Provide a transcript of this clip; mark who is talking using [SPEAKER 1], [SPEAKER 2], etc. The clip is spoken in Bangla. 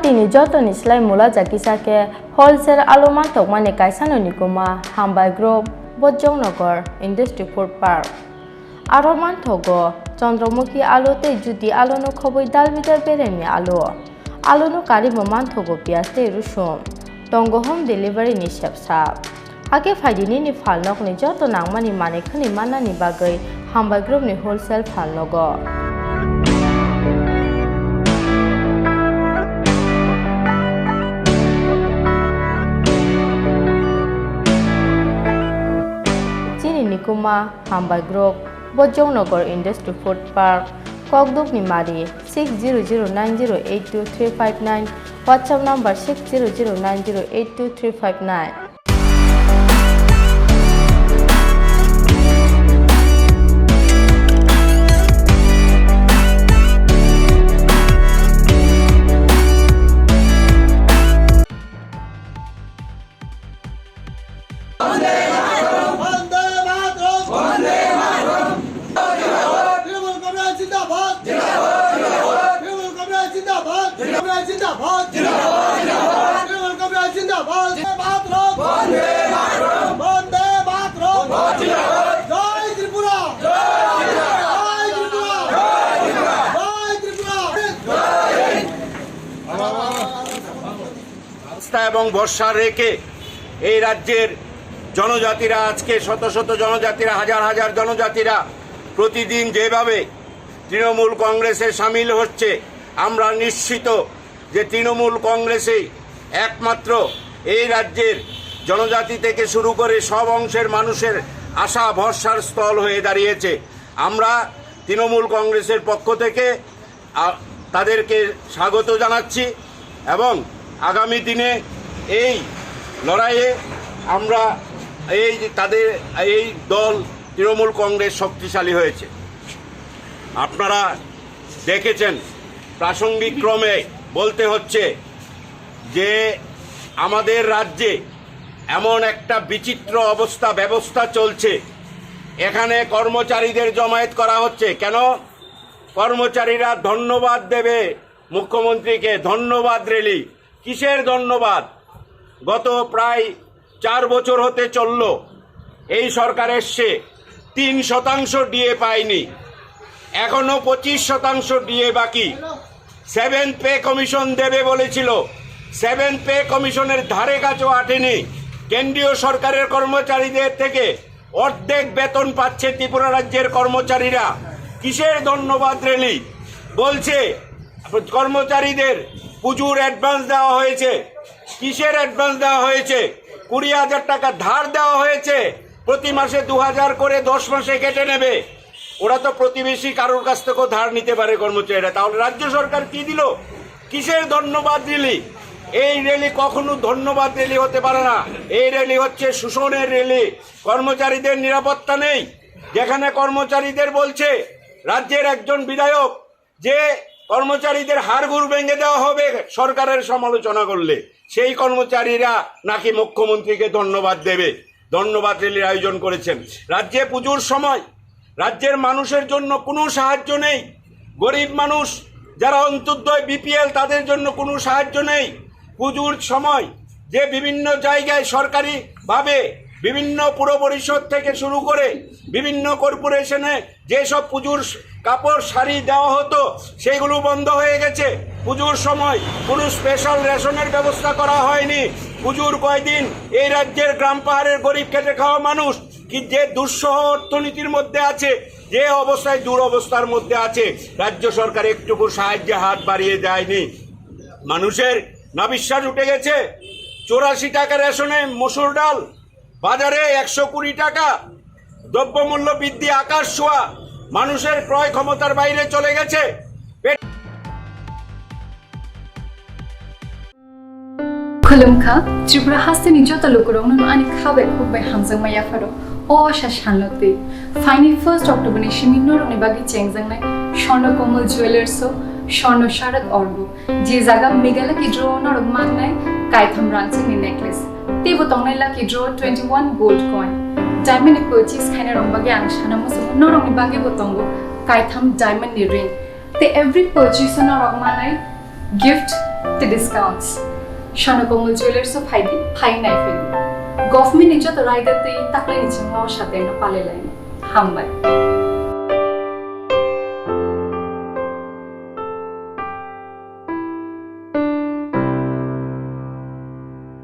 [SPEAKER 1] Guwahati ni joto ni slai mula jakisake wholesale aloma tokmani kaisano nikuma Hambai Group Bodol Industry Food Park. Aroman thogo Chandramukhi alote judi alono khoboi Dalbidal beremi alono karibo man thogo piaste rusum tongo home delivery ni shepsap. Age faidini ni falnok ni joto nangmani manekhani manani bagai Hambai Group ni wholesale falnogo. Chini nikuma Hambai Group Bodol Industry Food Park Kokduk ni mari 6009082359 WhatsApp number 6009082359.
[SPEAKER 2] এবং বর্ষা রেখে এই রাজ্যের জনজাতিরা আজকে শত শত জনজাতিরা হাজার হাজার জনজাতিরা প্রতিদিন যেভাবে তৃণমূল কংগ্রেসে সামিল হচ্ছে আমরা নিশ্চিত যে তৃণমূল কংগ্রেসই একমাত্র এই রাজ্যের জনজাতি থেকে শুরু করে সব অংশের মানুষের আশা ভরসার স্থল হয়ে দাঁড়িয়েছে। আমরা তৃণমূল কংগ্রেসের পক্ষ থেকে তাদেরকে স্বাগত জানাচ্ছি এবং আগামী দিনে এই লড়াইয়ে আমরা তাদের এই দল তৃণমূল কংগ্রেস শক্তিশালী হয়েছে। আপনারা দেখেছেন প্রাসঙ্গিক ক্রমে বলতে হচ্ছে যে আমাদের রাজ্যে এমন একটা বিচিত্র ব্যবস্থা চলছে। এখানে কর্মচারীদের জমায়েত করা হচ্ছে। কেন? কর্মচারীরা ধন্যবাদ দেবে মুখ্যমন্ত্রীকে। ধন্যবাদ রেলি কিসের ধন্যবাদ? গত প্রায় 4 বছর হতে চলল এই সরকার এসছে, 3% ডিএ পায়নি, এখনো 25% ডিএ বাকি। 7th পে কমিশন দেবে বলেছিল, 7th পে কমিশনের ধারে কাছেও আটেনি। কেন্দ্রীয় সরকারের কর্মচারীদের থেকে অর্ধেক বেতন পাচ্ছে ত্রিপুরা রাজ্যের কর্মচারীরা। কিসের ধন্যবাদ রেলি? বলছে কর্মচারীদের পুজোর অ্যাডভান্স দেওয়া হয়েছে। কিসের অ্যাডভান্স দেওয়া হয়েছে? 20,000 টাকা ধার দেওয়া হয়েছে। প্রতি মাসে 2,000 করে 10 মাসে কেটে নেবে। ওরা তো প্রতিবেশী কারোর কাছ থেকেও ধার নিতে পারে কর্মচারীরা। তাহলে রাজ্য সরকার কি দিল? কিসের ধন্যবাদ রেলি? এই রেলি কখনো ধন্যবাদ রেলি হতে পারে না। এই রেলি হচ্ছে শোষণের রেলি। কর্মচারীদের নিরাপত্তা নেই। যেখানে কর্মচারীদের বলছে রাজ্যের একজন বিধায়ক যে কর্মচারীদের হাড়গোড় ভেঙে দেওয়া হবে সরকারের সমালোচনা করলে, সেই কর্মচারীরা নাকি মুখ্যমন্ত্রীকে ধন্যবাদ দেবে। ধন্যবাদ রেলির আয়োজন করেছেন। রাজ্যে পুজোর সময় রাজ্যের মানুষের জন্য কোনো সাহায্য নেই। গরিব মানুষ যারা অন্তর্দয় বিপিএল তাদের জন্য কোনো সাহায্য নেই। পুজোর সময় যে বিভিন্ন জায়গায় সরকারিভাবে বিভিন্ন পুর পরিষদ থেকে শুরু করে বিভিন্ন কর্পোরেশনে যেসব পুজোর কাপড় শাড়ি দেওয়া হতো সেগুলো বন্ধ হয়ে গেছে। পুজোর সময় কোনো স্পেশাল রেশনের ব্যবস্থা করা হয়নি। পুজোর কয়দিন এই রাজ্যের গ্রাম পাহাড়ের গরিব খেটে খাওয়া মানুষ কি যে দুঃসহ অর্থনীতির মধ্যে আছে, যে অবস্থায় দুরবস্থার মধ্যে আছে, রাজ্য সরকার একটুকু সাহায্যে হাত বাড়িয়ে দেয়নি। মানুষের নাবিশ্বাস উঠে গেছে। 84 টাকা রেশনে মসুর ডাল বাজারে 120 টাকা। দ্রব্যমূল্য বৃদ্ধি আকাশ ছোঁয়া। মানুষের ক্রয় ক্ষমতার বাইরে চলে গেছে।
[SPEAKER 3] Romkha Tripura hasteni jota lokorong no ani khabe khubbai hamjang maya pharo o sha shanlote fine 1st October ni shiminor ni bagi chengjang nai Shorno Komal Jewelers so Shorno Sharat Orgo je jaga megala ki draw nor mangnai kaitham ranching ni necklace te botongnai la ki draw 21 gold coin diamond purchase khaina rong bagi ang shana mo norong ni bagi botongo kaitham diamond ni ring te every purchase nor manai gift the discounts. Shanakomul Jewelers of Heidi, High Knife. Government is just a rider, the Taklin is more shut in a pale line. Humble.